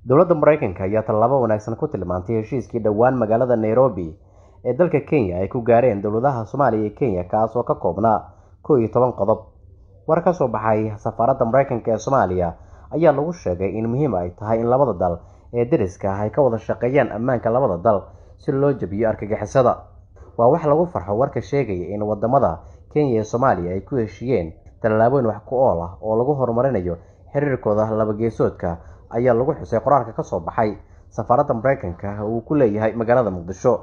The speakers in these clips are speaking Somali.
dowladda Mareykanka ayaa tallaabo wanaagsan ku tilmaantay heshiiskii dhawaan magaalada Nairobi ee dalka Kenya ay ku gaareen dowladaha Soomaaliya iyo Kenya kaas oo ka koobnaa 11 qodob. War ka soo baxay safaaradda Mareykanka ee Soomaaliya ayaa lagu sheegay in muhiim ay tahay in labada dal ee deriska ah ay ka wada shaqeeyaan ammaanka labada dal si loo jabiyo argagixisada. Waa wax lagu farxo warka sheegaya in wadamada Kenya iyo Soomaaliya ay ku heshiiyeen tallaabooyin wax ku ool ah oo lagu horumarinayo xiriirkooda laba geesoodka ayaa lagu xusay qoraalka ka soo baxay safaaradda Mareykanka uu ku leeyahay magaalada Muqdisho.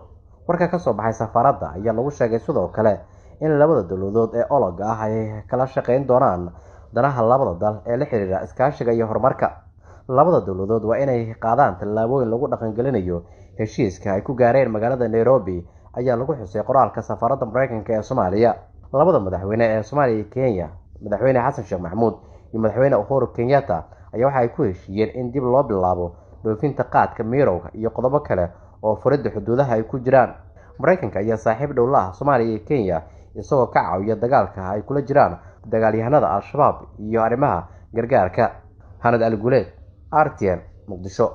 Warka ka soo baxay safaaradda ayaa lagu sheegay sidoo kale in labada dowladood ee ololka ah ay kala shaqeyn doonaan danaha labada dal ee la xiriira iskaashiga iyo horumarka. Labada dowladood waa inay qaadaan tallaabooyin lagu dhaqangelinayo heshiiska ay ku gaareen magaalada Nairobi ayaa lagu xusay qoraalka safaaradda Mareykanka ee Soomaaliya. Labada madaxweyne ee Soomaaliya iyo Kenya, madaxweyne Xasan Sheekh Maxamuud iyo madaxweyne Uhuru Kenyatta ayaa waxa ay ku heshiiyeen in dib loo bilaabo dhoofinta qaadka mirowga iyo qodobo kale oo furidda xuduudaha ay ku jiraan. Mareykanka ayaa saaxiib dhow la ah Soomaaliya iyo Kenya isagoo ka caawiya dagaalka ay kula jiraan dagaalyahanada Al-Shabaab iyo arrimaha gargaarka. Hanad Al-Guleed, RTN, Muqdisho.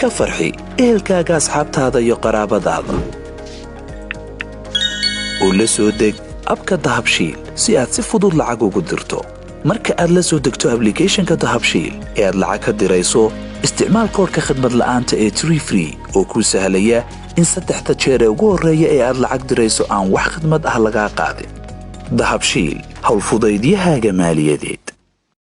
Ka farxi ehelkaaga, asxaabtaada iyo qaraabadaada. Oo la soo deg abka Dahabshiil si aad si fudud lacag ugu dirto. Marka aad la soo degto application-ka Dahabshiil ee aad lacag ka dirayso, isticmaal koodka khidmad la'aanta ee Tree oo kuu sahlaya in 3 jeer ee ugu horreeya ee aad lacag dirayso aan wax khidmad ah laga qaadin. Dahabshiil, hawl fudaydiyahaaga maaliyadeed.